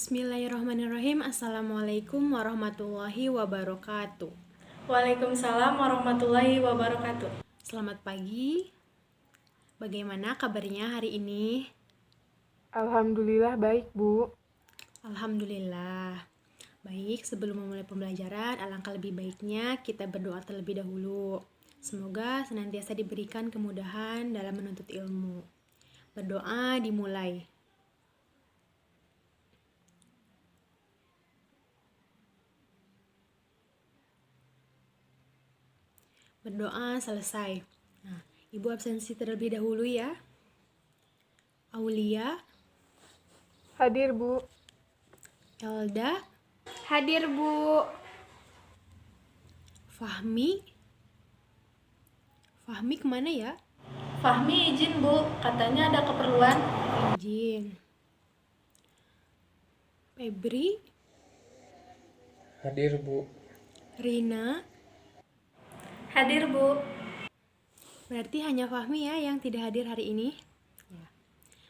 Bismillahirrahmanirrahim. Assalamualaikum warahmatullahi wabarakatuh. Waalaikumsalam warahmatullahi wabarakatuh. Selamat pagi. Bagaimana kabarnya hari ini? Alhamdulillah baik, Bu. Alhamdulillah. Baik, sebelum memulai pembelajaran, alangkah lebih baiknya kita berdoa terlebih dahulu. Semoga senantiasa diberikan kemudahan dalam menuntut ilmu. Berdoa dimulai. Berdoa selesai. Nah, Ibu absensi terlebih dahulu ya. Aulia, Hadir, Bu. Elda, Hadir, Bu. Fahmi. Fahmi kemana ya? Fahmi izin, Bu. Katanya ada keperluan. Izin. Febri, Hadir, Bu. Rina. Hadir, Bu. Berarti hanya Fahmi ya yang tidak hadir hari ini. Ya.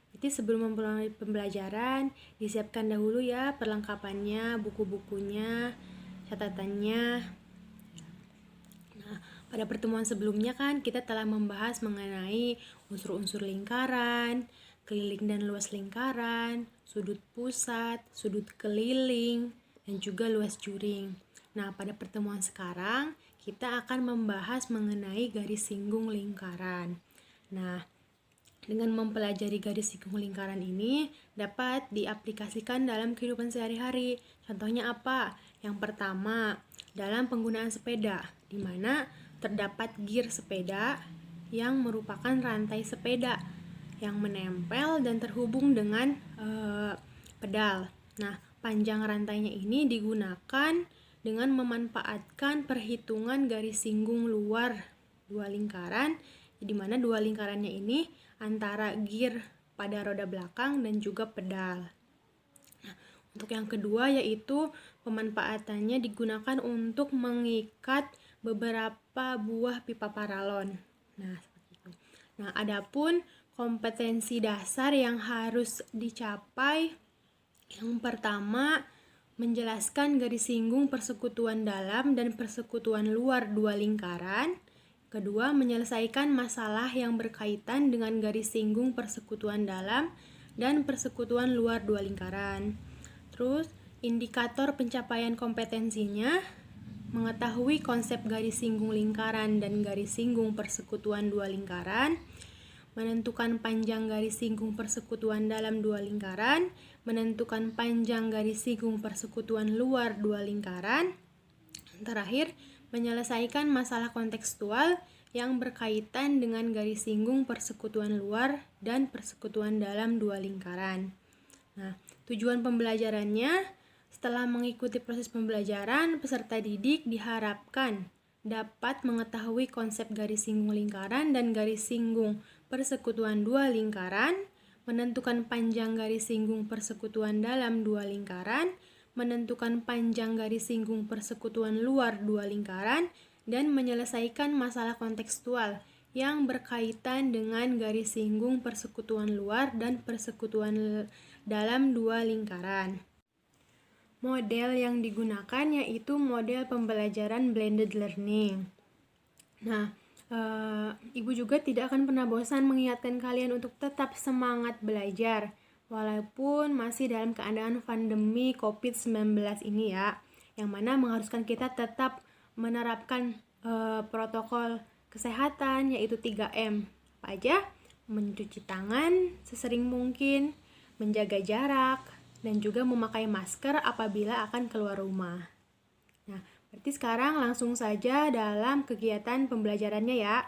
Berarti sebelum memulai pembelajaran, disiapkan dahulu ya perlengkapannya, buku-bukunya, catatannya. Nah, pada pertemuan sebelumnya kan kita telah membahas mengenai unsur-unsur lingkaran, keliling dan luas lingkaran, sudut pusat, sudut keliling, dan juga luas juring. Nah, pada pertemuan sekarang kita akan membahas mengenai garis singgung lingkaran. Nah, dengan mempelajari garis singgung lingkaran ini dapat diaplikasikan dalam kehidupan sehari-hari. Contohnya apa? Yang pertama, dalam penggunaan sepeda, di mana terdapat gear sepeda yang merupakan rantai sepeda yang menempel dan terhubung dengan pedal. Nah, panjang rantainya ini digunakan dengan memanfaatkan perhitungan garis singgung luar dua lingkaran, di mana dua lingkarannya ini antara gear pada roda belakang dan juga pedal. Nah, untuk yang kedua yaitu pemanfaatannya digunakan untuk mengikat beberapa buah pipa paralon. Nah, seperti itu. Nah, adapun kompetensi dasar yang harus dicapai, yang pertama menjelaskan garis singgung persekutuan dalam dan persekutuan luar dua lingkaran. Kedua, menyelesaikan masalah yang berkaitan dengan garis singgung persekutuan dalam dan persekutuan luar dua lingkaran. Terus, indikator pencapaian kompetensinya, mengetahui konsep garis singgung lingkaran dan garis singgung persekutuan dua lingkaran, menentukan panjang garis singgung persekutuan dalam dua lingkaran, menentukan panjang garis singgung persekutuan luar dua lingkaran. Terakhir, menyelesaikan masalah kontekstual yang berkaitan dengan garis singgung persekutuan luar dan persekutuan dalam dua lingkaran. Nah, tujuan pembelajarannya, setelah mengikuti proses pembelajaran, peserta didik diharapkan dapat mengetahui konsep garis singgung lingkaran dan garis singgung persekutuan dua lingkaran, menentukan panjang garis singgung persekutuan dalam dua lingkaran, menentukan panjang garis singgung persekutuan luar dua lingkaran, dan menyelesaikan masalah kontekstual yang berkaitan dengan garis singgung persekutuan luar dan persekutuan dalam dua lingkaran. Model yang digunakan yaitu model pembelajaran blended learning. Nah, Ibu juga tidak akan pernah bosan mengingatkan kalian untuk tetap semangat belajar walaupun masih dalam keadaan pandemi COVID-19 ini ya, yang mana mengharuskan kita tetap menerapkan protokol kesehatan yaitu 3M. Apa aja? Mencuci tangan sesering mungkin, menjaga jarak, dan juga memakai masker apabila akan keluar rumah. Nah, berarti sekarang langsung saja dalam kegiatan pembelajarannya ya.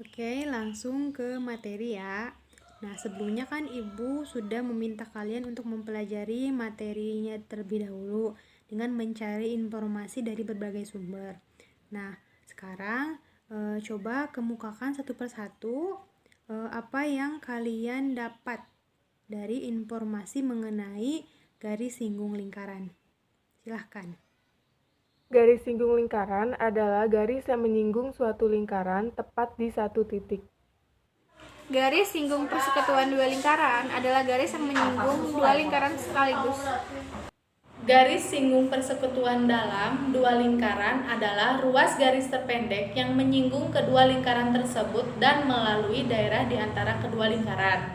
Oke, langsung ke materi ya. Nah, sebelumnya kan Ibu sudah meminta kalian untuk mempelajari materinya terlebih dahulu dengan mencari informasi dari berbagai sumber. Nah, sekarang coba kemukakan satu persatu apa yang kalian dapat dari informasi mengenai garis singgung lingkaran. Silahkan. Garis singgung lingkaran adalah garis yang menyinggung suatu lingkaran tepat di satu titik. Garis singgung persekutuan dua lingkaran adalah garis yang menyinggung dua lingkaran sekaligus. Garis singgung persekutuan dalam dua lingkaran adalah ruas garis terpendek yang menyinggung kedua lingkaran tersebut dan melalui daerah di antara kedua lingkaran.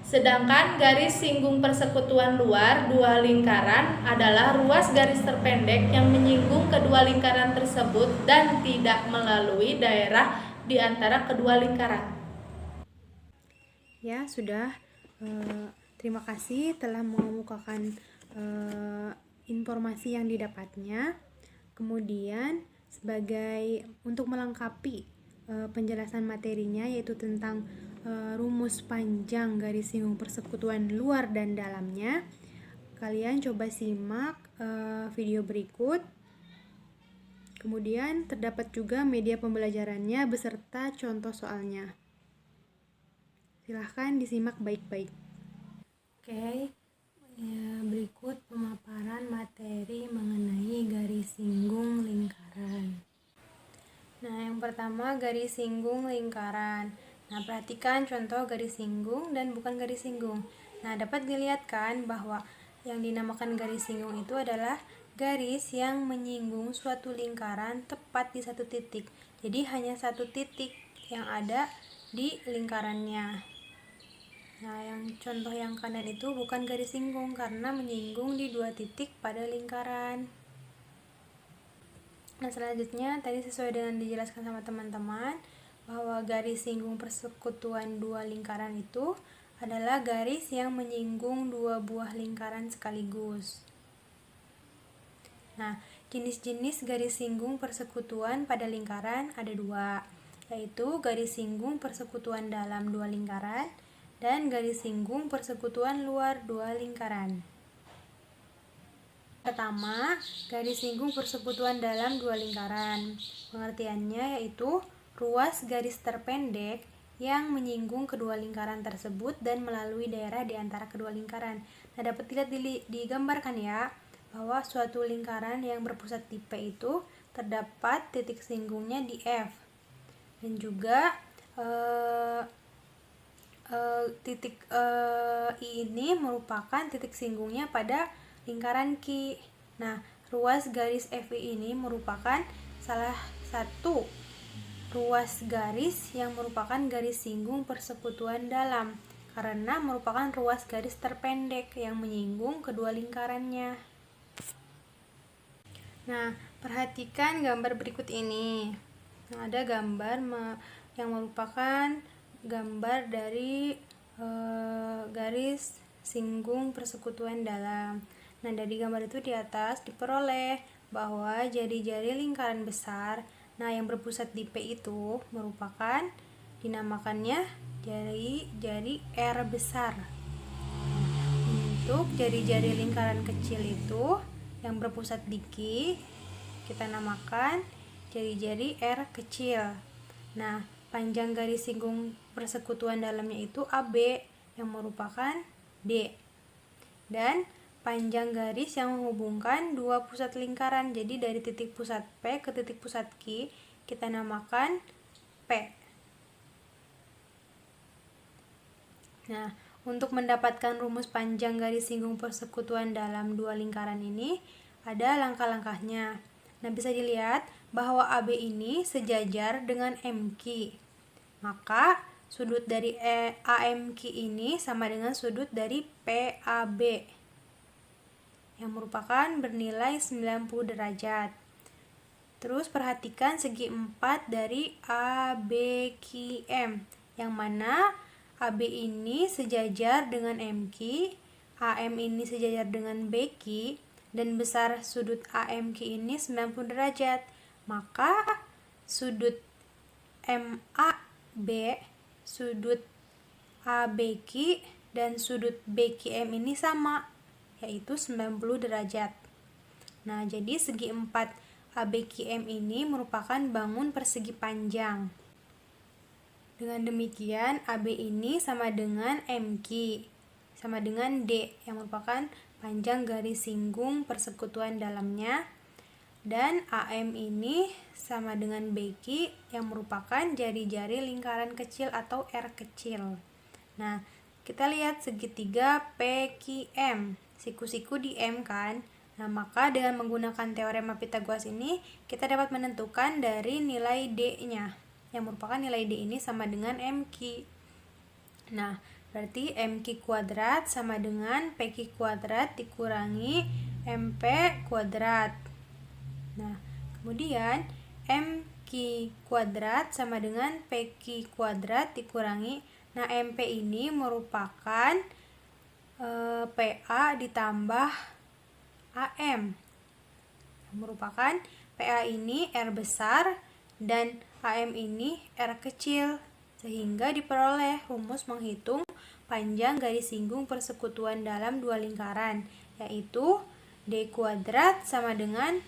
Sedangkan garis singgung persekutuan luar dua lingkaran adalah ruas garis terpendek yang menyinggung kedua lingkaran tersebut dan tidak melalui daerah di antara kedua lingkaran. Ya, sudah. Terima kasih telah mengemukakan informasi yang didapatnya. Kemudian untuk melengkapi penjelasan materinya, yaitu tentang rumus panjang garis singgung persekutuan luar dan dalamnya, kalian coba simak video berikut. Kemudian terdapat juga media pembelajarannya beserta contoh soalnya. Silahkan disimak baik-baik. Oke, ya, berikut pemaparan materi mengenai garis singgung lingkaran. Nah, yang pertama garis singgung lingkaran. Nah, perhatikan contoh garis singgung dan bukan garis singgung. Nah, dapat dilihatkan bahwa yang dinamakan garis singgung itu adalah garis yang menyinggung suatu lingkaran tepat di satu titik. Jadi hanya satu titik yang ada di lingkarannya. Nah, yang contoh yang kanan itu bukan garis singgung karena menyinggung di dua titik pada lingkaran. Nah, selanjutnya tadi sesuai dengan dijelaskan sama teman-teman bahwa garis singgung persekutuan dua lingkaran itu adalah garis yang menyinggung dua buah lingkaran sekaligus. Nah, jenis-jenis garis singgung persekutuan pada lingkaran ada dua, yaitu garis singgung persekutuan dalam dua lingkaran dan garis singgung persekutuan luar dua lingkaran. Pertama, garis singgung persekutuan dalam dua lingkaran. Pengertiannya yaitu ruas garis terpendek yang menyinggung kedua lingkaran tersebut dan melalui daerah di antara kedua lingkaran. Nah, dapat dilihat digambarkan ya, bahwa suatu lingkaran yang berpusat di P itu terdapat titik singgungnya di F. Dan juga titik I ini merupakan titik singgungnya pada lingkaran Q. Nah, ruas garis FI ini merupakan salah satu ruas garis yang merupakan garis singgung persekutuan dalam karena merupakan ruas garis terpendek yang menyinggung kedua lingkarannya. Nah, perhatikan gambar berikut ini. Nah, ada gambar yang merupakan gambar dari garis singgung persekutuan dalam. Nah, dari gambar itu di atas diperoleh bahwa jari-jari lingkaran besar, nah yang berpusat di P itu merupakan dinamakannya jari-jari R besar. Untuk jari-jari lingkaran kecil itu yang berpusat di Q, kita namakan jari-jari R kecil. Nah, panjang garis singgung persekutuan dalamnya itu AB yang merupakan D. Dan panjang garis yang menghubungkan dua pusat lingkaran, jadi dari titik pusat P ke titik pusat Q, kita namakan P. Nah, untuk mendapatkan rumus panjang garis singgung persekutuan dalam dua lingkaran ini, ada langkah-langkahnya. Nah, bisa dilihat bahwa AB ini sejajar dengan MQ. Maka sudut dari AMQ ini sama dengan sudut dari PAB yang merupakan bernilai 90 derajat. Terus perhatikan segi 4 dari ABQM, yang mana AB ini sejajar dengan MQ, AM ini sejajar dengan BQ, dan besar sudut AMQ ini 90 derajat. Maka sudut MAB, sudut ABQ, dan sudut BQM ini sama, yaitu 90 derajat. Nah, jadi segi 4 ABQM ini merupakan bangun persegi panjang. Dengan demikian, AB ini sama dengan MQ, sama dengan D, yang merupakan panjang garis singgung persekutuan dalamnya. Dan AM ini sama dengan BQ yang merupakan jari-jari lingkaran kecil atau R kecil. Nah, kita lihat segitiga PQM, siku-siku di M kan. Nah, maka dengan menggunakan teorema Pythagoras ini, kita dapat menentukan dari nilai D-nya, yang merupakan nilai D ini sama dengan MQ. Nah, berarti MQ kuadrat sama dengan PQ kuadrat dikurangi MP kuadrat. Nah, kemudian MQ kuadrat sama dengan PQ kuadrat dikurangi. Nah, MP ini merupakan PA ditambah AM. Merupakan PA ini R besar dan AM ini R kecil. Sehingga diperoleh rumus menghitung panjang garis singgung persekutuan dalam dua lingkaran, yaitu D kuadrat sama dengan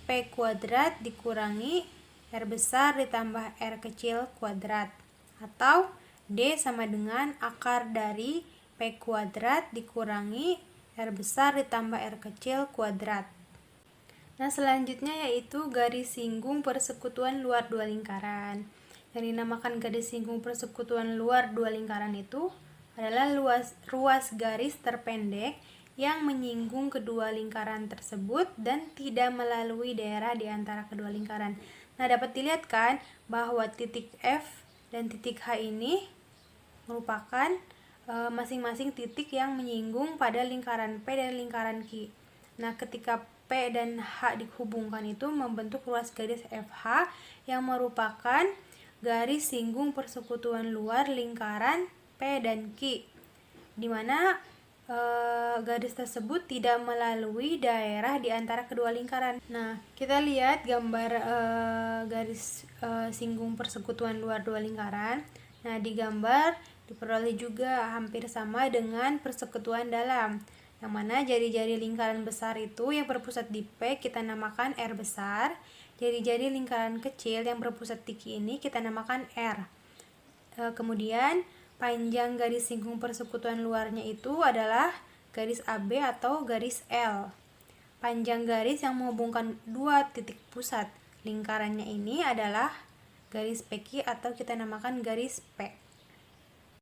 P kuadrat dikurangi R besar ditambah R kecil kuadrat, atau D sama dengan akar dari P kuadrat dikurangi R besar ditambah R kecil kuadrat. Nah, selanjutnya yaitu garis singgung persekutuan luar dua lingkaran. Yang dinamakan garis singgung persekutuan luar dua lingkaran itu adalah ruas garis terpendek yang menyinggung kedua lingkaran tersebut dan tidak melalui daerah di antara kedua lingkaran. Nah, dapat dilihat kan bahwa titik F dan titik H ini merupakan masing-masing titik yang menyinggung pada lingkaran P dan lingkaran Q. Nah, ketika P dan H dihubungkan itu membentuk ruas garis FH yang merupakan garis singgung persekutuan luar lingkaran P dan Q, di mana garis tersebut tidak melalui daerah di antara kedua lingkaran. Nah, kita lihat gambar garis singgung persekutuan luar dua lingkaran. Nah, di gambar diperoleh juga hampir sama dengan persekutuan dalam, yang mana jari-jari lingkaran besar itu yang berpusat di P kita namakan R besar, jari-jari lingkaran kecil yang berpusat di Q ini kita namakan R. Kemudian panjang garis singgung persekutuan luarnya itu adalah garis AB atau garis L. Panjang garis yang menghubungkan dua titik pusat lingkarannya ini adalah garis PQ atau kita namakan garis P.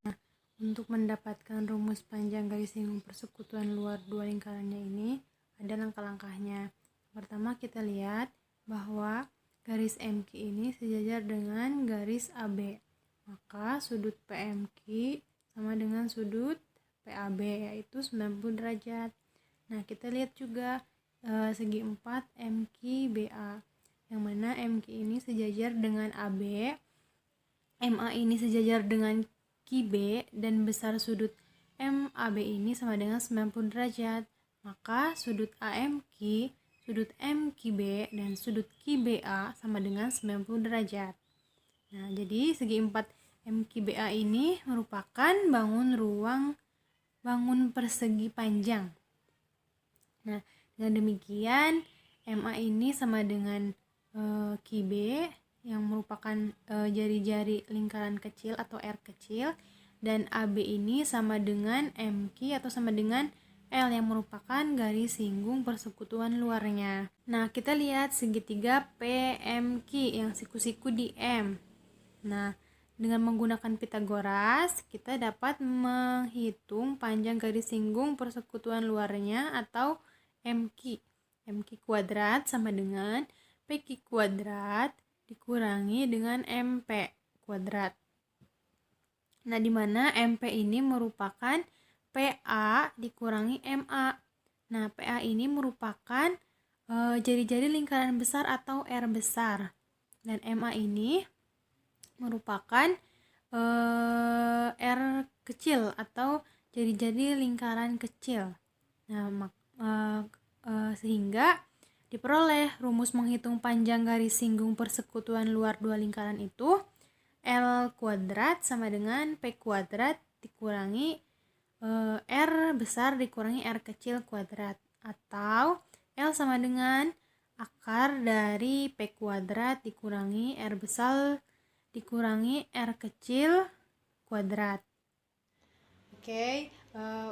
Nah, untuk mendapatkan rumus panjang garis singgung persekutuan luar dua lingkarannya ini ada langkah-langkahnya. Pertama, kita lihat bahwa garis MQ ini sejajar dengan garis AB. Maka sudut PMQ sama dengan sudut PAB, yaitu 90 derajat. Nah, kita lihat juga segi 4 MQBA, yang mana MQ ini sejajar dengan AB, MA ini sejajar dengan QB, dan besar sudut MAB ini sama dengan 90 derajat. Maka sudut AMQ, sudut MQB, dan sudut QBA sama dengan 90 derajat. Nah, jadi segi 4 MQBA ini merupakan bangun persegi panjang. Nah, dengan demikian MA ini sama dengan QB yang merupakan jari-jari lingkaran kecil atau R kecil, dan AB ini sama dengan MQ atau sama dengan L yang merupakan garis singgung persekutuan luarnya. Nah, kita lihat segitiga PMQ yang siku-siku di M. Nah, dengan menggunakan Pythagoras, kita dapat menghitung panjang garis singgung persekutuan luarnya atau MQ. MQ kuadrat sama dengan PQ kuadrat dikurangi dengan MP kuadrat. Nah, di mana MP ini merupakan PA dikurangi MA. Nah, PA ini merupakan jari-jari lingkaran besar atau R besar. Dan MA ini merupakan R kecil atau jari-jari lingkaran kecil. Nah, sehingga diperoleh rumus menghitung panjang garis singgung persekutuan luar dua lingkaran itu L kuadrat sama dengan P kuadrat dikurangi R besar dikurangi R kecil kuadrat, atau L sama dengan akar dari P kuadrat dikurangi R besar dikurangi R kecil kuadrat. Oke,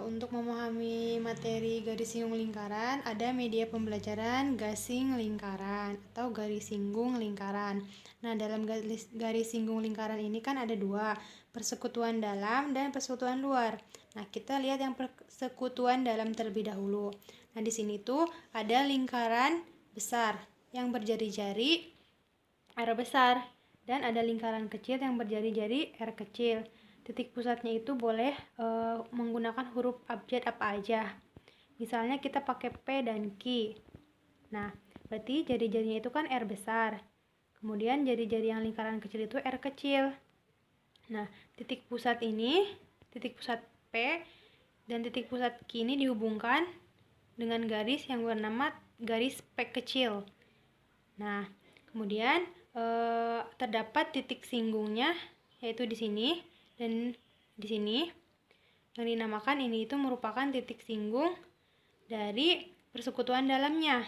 Untuk memahami materi garis singgung lingkaran, ada media pembelajaran gasing lingkaran atau garis singgung lingkaran. Nah, dalam garis singgung lingkaran ini kan ada dua, persekutuan dalam dan persekutuan luar. Nah, kita lihat yang persekutuan dalam terlebih dahulu. Nah, di sini tuh ada lingkaran besar yang berjari-jari R besar dan ada lingkaran kecil yang berjari-jari R kecil. Titik pusatnya itu boleh menggunakan huruf abjad apa aja. Misalnya kita pakai P dan Q. Nah, berarti jari-jarinya itu kan R besar. Kemudian jari-jari yang lingkaran kecil itu R kecil. Nah, titik pusat ini, titik pusat P dan titik pusat Q ini dihubungkan dengan garis yang bernama garis P kecil. Nah, kemudian terdapat titik singgungnya yaitu di sini dan di sini yang dinamakan ini itu merupakan titik singgung dari persekutuan dalamnya.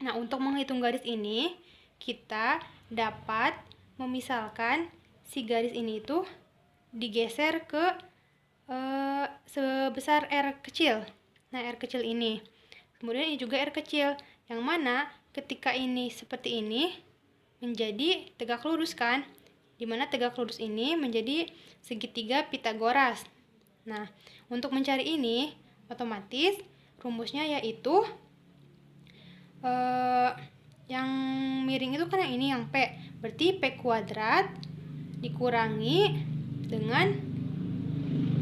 Nah, untuk menghitung garis ini kita dapat memisalkan si garis ini itu digeser ke sebesar R kecil. Nah, R kecil ini. Kemudian ini juga R kecil, yang mana ketika ini seperti ini menjadi tegak lurus kan? Dimana tegak lurus ini menjadi segitiga Pitagoras. Nah, untuk mencari ini otomatis rumusnya yaitu yang miring itu kan yang ini, yang P. Berarti P kuadrat dikurangi dengan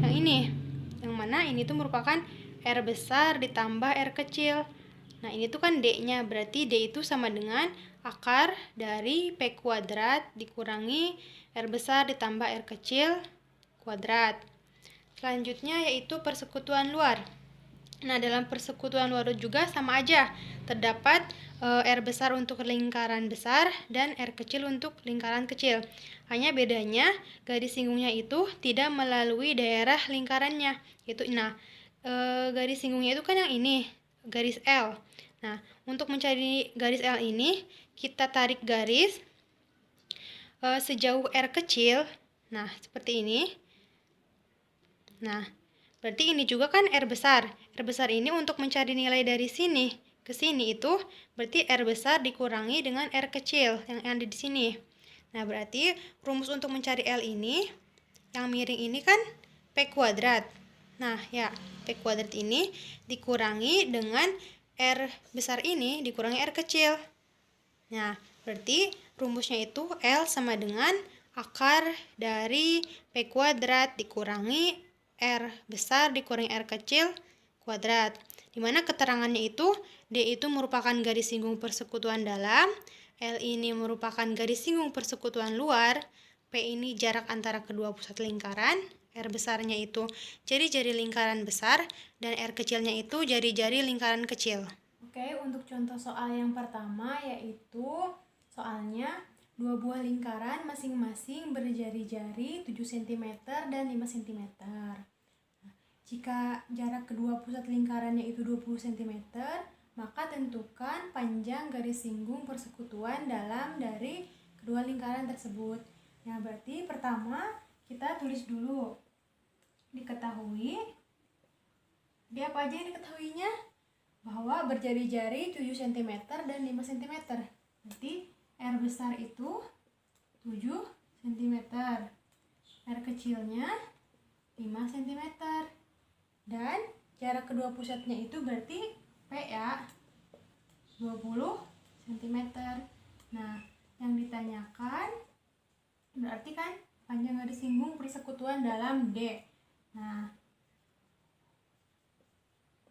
yang ini, yang mana ini tuh merupakan R besar ditambah R kecil. Nah, ini tuh kan D-nya, berarti D itu sama dengan akar dari P kuadrat dikurangi R besar ditambah R kecil kuadrat. Selanjutnya yaitu persekutuan luar. Nah, dalam persekutuan luar juga sama aja. Terdapat R besar untuk lingkaran besar dan R kecil untuk lingkaran kecil. Hanya bedanya garis singgungnya itu tidak melalui daerah lingkarannya. Garis singgungnya itu kan yang ini, garis L. Nah, untuk mencari garis L ini, kita tarik garis sejauh R kecil. Nah, seperti ini. Nah, berarti ini juga kan R besar. R besar ini untuk mencari nilai dari sini ke sini itu berarti R besar dikurangi dengan R kecil yang ada di sini. Nah, berarti rumus untuk mencari L ini, yang miring ini kan P kuadrat. Nah, ya, P kuadrat ini dikurangi dengan R besar ini dikurangi R kecil. Nah, berarti rumusnya itu L sama dengan akar dari P kuadrat dikurangi R besar dikurangi R kecil kuadrat. Dimana keterangannya itu D itu merupakan garis singgung persekutuan dalam, L ini merupakan garis singgung persekutuan luar, P ini jarak antara kedua pusat lingkaran, R besarnya itu jari-jari lingkaran besar, dan R kecilnya itu jari-jari lingkaran kecil. Oke, untuk contoh soal yang pertama yaitu soalnya dua buah lingkaran masing-masing berjari-jari 7 cm dan 5 cm. Jika jarak kedua pusat lingkarannya itu 20 cm, maka tentukan panjang garis singgung persekutuan dalam dari kedua lingkaran tersebut. Nah, berarti pertama kita tulis dulu. Diketahui, apa aja yang diketahuinya? Bahwa berjari-jari 7 cm dan 5 cm. Berarti R besar itu 7 cm. R kecilnya 5 cm. Dan jarak kedua pusatnya itu berarti P ya, 20 cm. Nah, yang ditanyakan berarti kan panjang garis singgung persekutuan dalam D. Nah,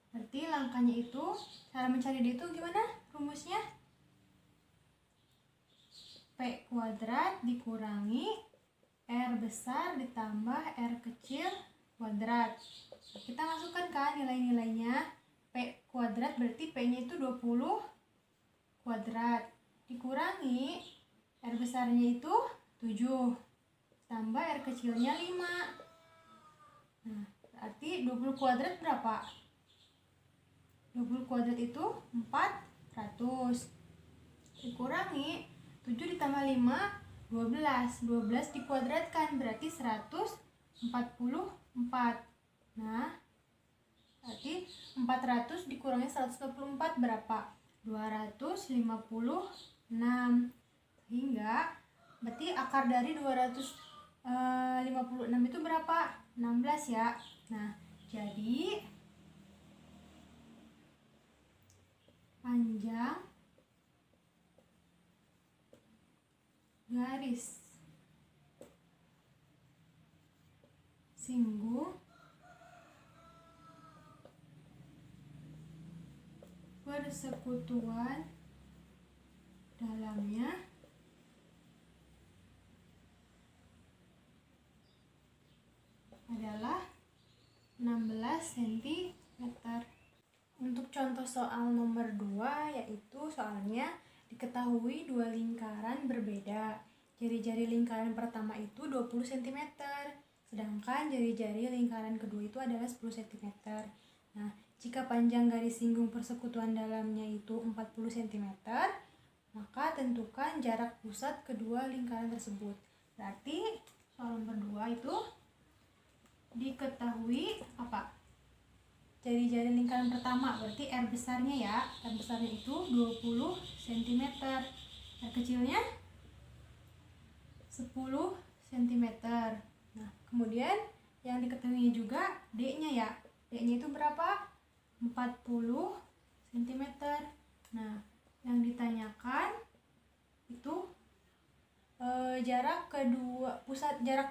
berarti langkahnya itu, cara mencari D itu gimana rumusnya? P kuadrat dikurangi R besar ditambah R kecil kuadrat. Kita masukkan kan nilai-nilainya. P kuadrat berarti P-nya itu 20 kuadrat. Dikurangi R besarnya itu 7. Tambah R kecilnya 5. Nah, berarti 20 kuadrat berapa? 20 kuadrat itu 400. Dikurangi 7 ditambah 5, 12. 12 dikuadratkan berarti 144. Nah, Berarti 400 dikurangi 124 berapa? 256. Sehingga berarti akar dari 256 itu berapa? 16 ya. Nah, jadi panjang garis singgung persekutuan dalamnya adalah 16 cm. Untuk contoh soal nomor 2, yaitu soalnya diketahui dua lingkaran berbeda. Jari-jari lingkaran pertama itu 20 cm, sedangkan jari-jari lingkaran kedua itu adalah 10 cm. Nah, jika panjang garis singgung persekutuan dalamnya itu 40 cm, maka tentukan jarak pusat kedua lingkaran tersebut. Berarti soal nomor 2 itu diketahui apa? Jari-jari lingkaran pertama, berarti R besarnya ya. R besarnya itu 20 cm. R kecilnya 10 cm. Nah, kemudian yang diketahui juga D-nya ya. D-nya itu berapa? 40 cm. Nah, yang ditanyakan itu jarak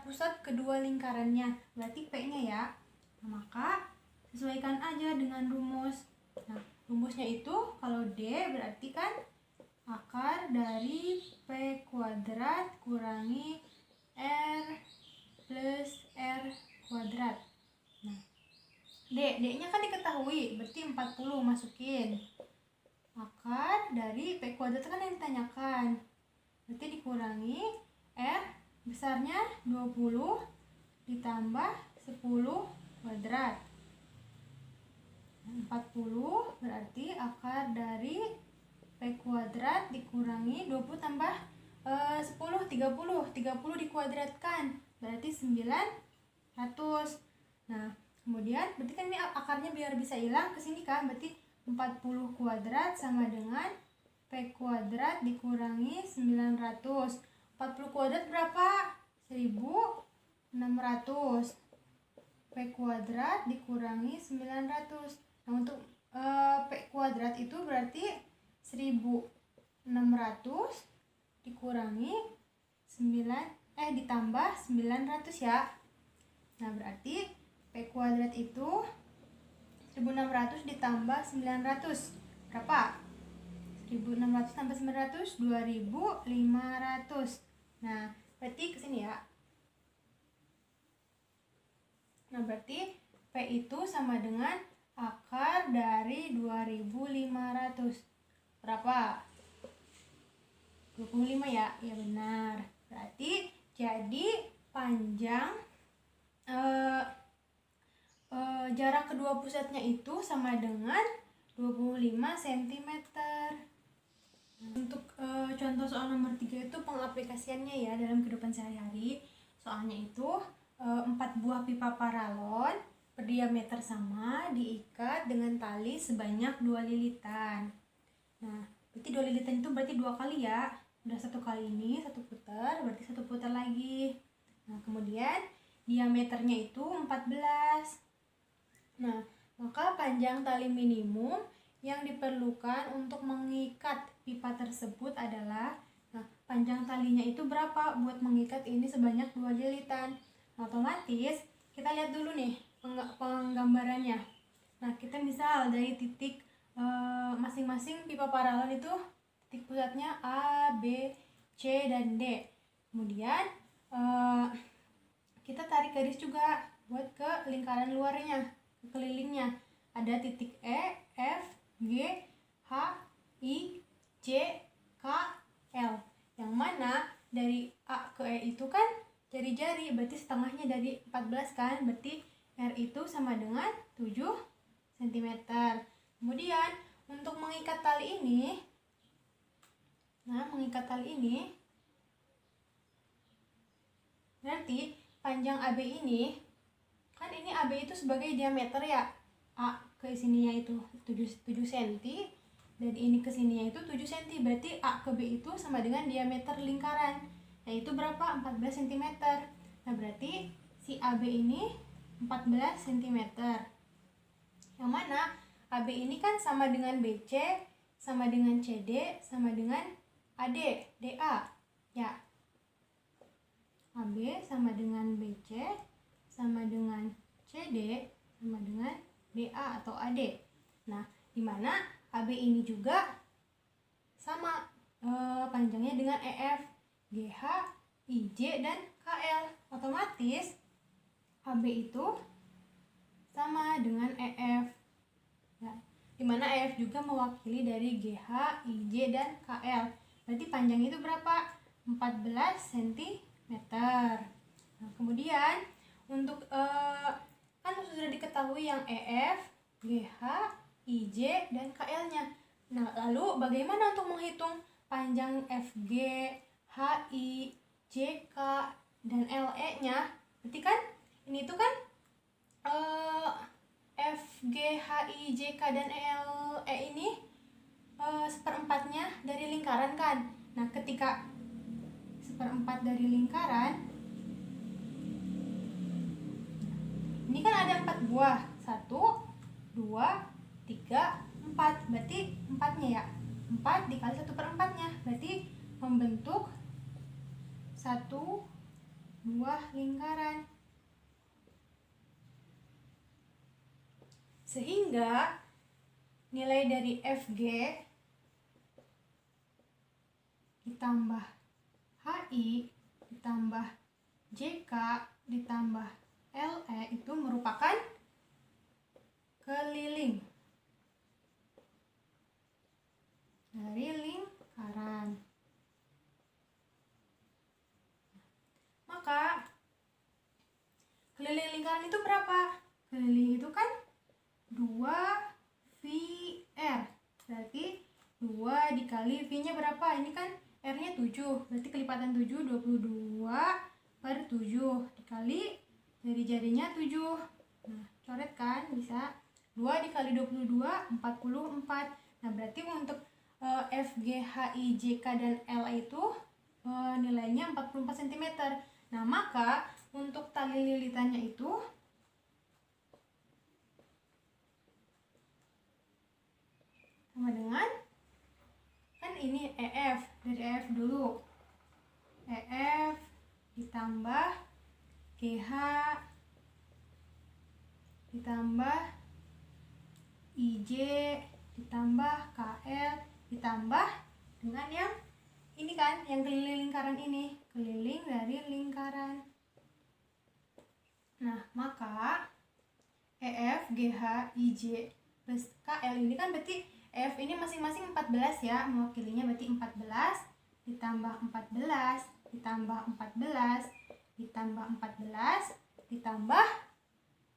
pusat kedua lingkarannya, berarti P-nya ya. Nah, maka sesuaikan aja dengan rumus. Nah, rumusnya itu kalau D berarti kan akar dari P kuadrat kurangi R plus R kuadrat. Nah, D-nya kan diketahui, berarti 40 masukin. Akar dari P kuadrat kan yang ditanyakan, berarti dikurangi R besarnya 20 ditambah 10 kuadrat. 40 berarti akar dari P kuadrat dikurangi 20 tambah 10, 30 dikuadratkan berarti 900. Nah, kemudian berarti kan ini akarnya biar bisa hilang ke sini kan, berarti 40 kuadrat sama dengan P kuadrat dikurangi 900. 40 kuadrat berapa? 1600. P kuadrat dikurangi 900. Nah, untuk P kuadrat itu berarti 1600 dikurangi ditambah 900 ya. Nah, berarti P kuadrat itu 1600 ditambah 900 berapa? 1600 tambah 900 2500. Nah, berarti ke sini ya. Nah, berarti P itu sama dengan akar dari 2500 berapa? 25 ya? Ya benar. Berarti jadi panjang jarak kedua pusatnya itu sama dengan 25 cm. Untuk contoh soal nomor 3 itu pengaplikasiannya ya dalam kehidupan sehari-hari. Soalnya itu 4 buah pipa paralon berdiameter sama diikat dengan tali sebanyak 2 lilitan. Nah, berarti 2 lilitan itu berarti 2 kali ya. Udah 1 kali ini, 1 putar, berarti 1 putar lagi. Nah, kemudian diameternya itu 14. Nah, maka panjang tali minimum yang diperlukan untuk mengikat pipa tersebut adalah, nah, panjang talinya itu berapa buat mengikat ini sebanyak 2 lilitan. Nah, otomatis kita lihat dulu nih penggambarannya. Nah, kita misal dari titik masing-masing pipa paralon itu titik pusatnya A, B, C, dan D. Kemudian kita tarik garis juga buat ke lingkaran luarnya, ke kelilingnya. Ada titik E, F, G, H, I, C, K, L. Yang mana dari A ke E itu kan jari-jari, berarti setengahnya dari 14 kan, berarti R itu sama dengan 7 cm. Kemudian untuk mengikat tali ini, berarti panjang AB ini, kan ini AB itu sebagai diameter ya, A ke sininya itu 7 cm dan ini ke sininya itu 7 cm. Berarti A ke B itu sama dengan diameter lingkaran, yaitu berapa? 14 cm. Nah, berarti si AB ini 14 cm. Yang mana AB ini kan sama dengan BC, sama dengan CD, sama dengan AD, DA. Ya. AB sama dengan BC, sama dengan CD, sama dengan DA atau AD. Nah, dimana AB ini juga sama panjangnya dengan EF, GH, IJ, dan KL. Otomatis AB itu sama dengan EF. Ya, dimana EF juga mewakili dari GH, IJ, dan KL. Berarti panjang itu berapa? 14 cm. Nah, kemudian untuk kan sudah diketahui yang EF, GH, IJ, dan KL-nya. Nah, lalu bagaimana untuk menghitung panjang FG, HI, JK, dan LE-nya? Berarti kan ini tuh kan FG, HI, JK, dan LE ini seperempatnya dari lingkaran kan. Nah, ketika seperempat dari lingkaran, ini kan ada 4 buah. 1, 2, 3, 4. Berarti 4-nya ya. 4 dikali 1/4-nya. Berarti membentuk 1 buah lingkaran. Sehingga nilai dari FG ditambah HI ditambah JK ditambah LE itu merupakan keliling dari lingkaran. Maka keliling lingkaran itu berapa? Keliling itu kan 2VR. Berarti 2 dikali V-nya berapa? Ini kan R-nya 7. Berarti kelipatan 7 22/7 dikali jari-jarinya 7. Nah, coret kan bisa. 2 dikali 22 44. Nah, berarti untuk FG, HI, JK, dan LE itu nilainya 44 cm. Nah, maka untuk tali lilitannya itu sama dengan, kan ini EF, dari EF dulu. EF ditambah GH ditambah IJ ditambah KL ditambah dengan yang ini kan, yang keliling lingkaran ini, keliling dari lingkaran. Nah, maka EF, GH, IJ plus KL ini kan berarti EF ini masing-masing 14 ya, mewakilinya berarti 14 ditambah 14 ditambah 14 ditambah 14 ditambah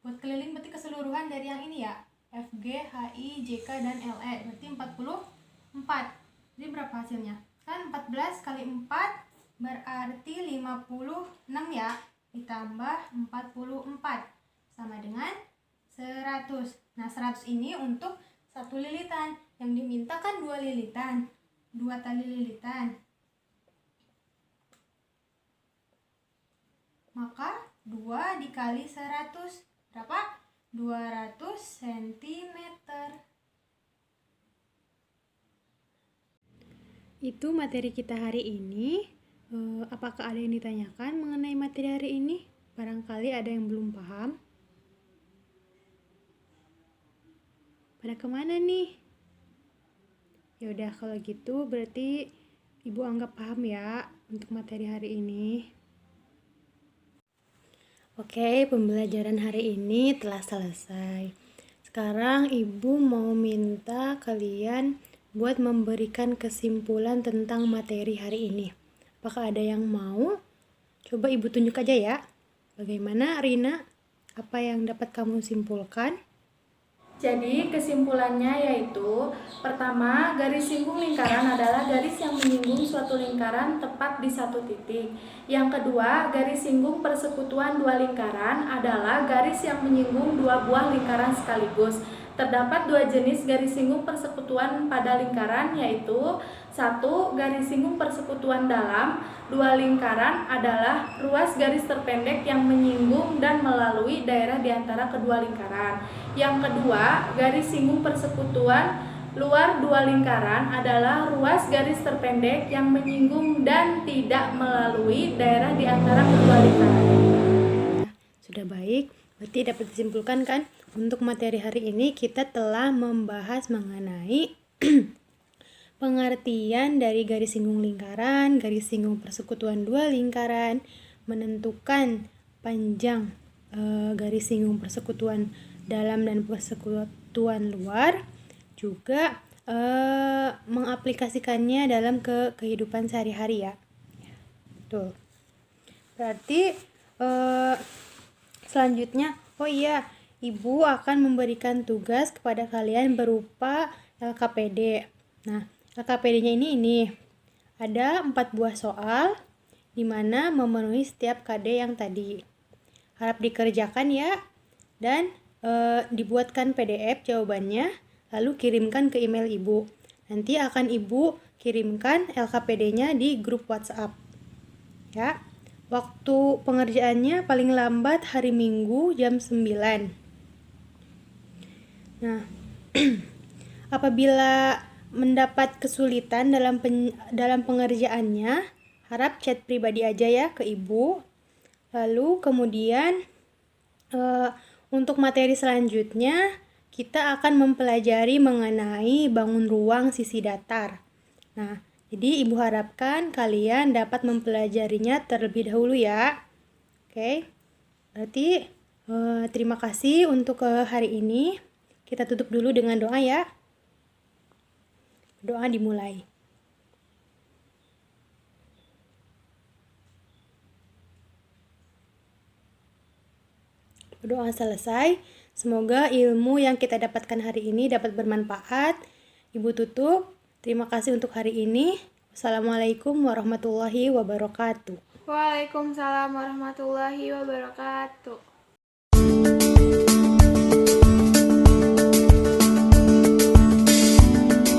buat keliling berarti keseluruhan dari yang ini ya, FG, HI, JK, dan LE berarti 44. Jadi berapa hasilnya? Kan 14 kali 4 berarti 56 ya, ditambah 44 sama dengan 100. Nah, 100 ini untuk satu lilitan. Yang diminta kan 2 lilitan, 2 tali lilitan. Maka 2 dikali 100 berapa? 200 cm. Itu materi kita hari ini. Apakah ada yang ditanyakan mengenai materi hari ini? Barangkali ada yang belum paham. Pada kemana nih? Yaudah, kalau gitu berarti Ibu anggap paham ya untuk materi hari ini. Oke, pembelajaran hari ini telah selesai. Sekarang Ibu mau minta kalian buat memberikan kesimpulan tentang materi hari ini. Apakah ada yang mau? Coba Ibu tunjuk aja ya. Bagaimana, Rina? Apa yang dapat kamu simpulkan? Jadi kesimpulannya yaitu, pertama, garis singgung lingkaran adalah garis yang menyinggung suatu lingkaran tepat di satu titik. Yang kedua, garis singgung persekutuan dua lingkaran adalah garis yang menyinggung dua buah lingkaran sekaligus. Terdapat dua jenis garis singgung persekutuan pada lingkaran, yaitu satu, garis singgung persekutuan dalam dua lingkaran adalah ruas garis terpendek yang menyinggung dan melalui daerah di antara kedua lingkaran. Yang kedua, garis singgung persekutuan luar dua lingkaran adalah ruas garis terpendek yang menyinggung dan tidak melalui daerah di antara kedua lingkaran. Sudah baik, berarti dapat disimpulkan kan, untuk materi hari ini kita telah membahas mengenai pengertian dari garis singgung lingkaran, garis singgung persekutuan dua lingkaran, menentukan panjang garis singgung persekutuan dalam dan persekutuan luar, juga mengaplikasikannya dalam kehidupan sehari-hari ya. Tuh. Berarti selanjutnya, oh iya, Ibu akan memberikan tugas kepada kalian berupa LKPD. Nah, LKPD-nya ini ada 4 buah soal di mana memenuhi setiap KD yang tadi. Harap dikerjakan ya, dan dibuatkan PDF jawabannya, lalu kirimkan ke email Ibu. Nanti akan Ibu kirimkan LKPD-nya di grup WhatsApp. Ya. Waktu pengerjaannya paling lambat hari Minggu jam 9. Nah, apabila mendapat kesulitan dalam pengerjaannya, harap chat pribadi aja ya ke Ibu. Lalu kemudian untuk materi selanjutnya kita akan mempelajari mengenai bangun ruang sisi datar. Nah, jadi Ibu harapkan kalian dapat mempelajarinya terlebih dahulu ya. Oke, berarti terima kasih untuk hari ini. Kita tutup dulu dengan doa ya. Doa dimulai. Doa selesai. Semoga ilmu yang kita dapatkan hari ini dapat bermanfaat. Ibu tutup. Terima kasih untuk hari ini. Wassalamualaikum warahmatullahi wabarakatuh. Waalaikumsalam warahmatullahi wabarakatuh.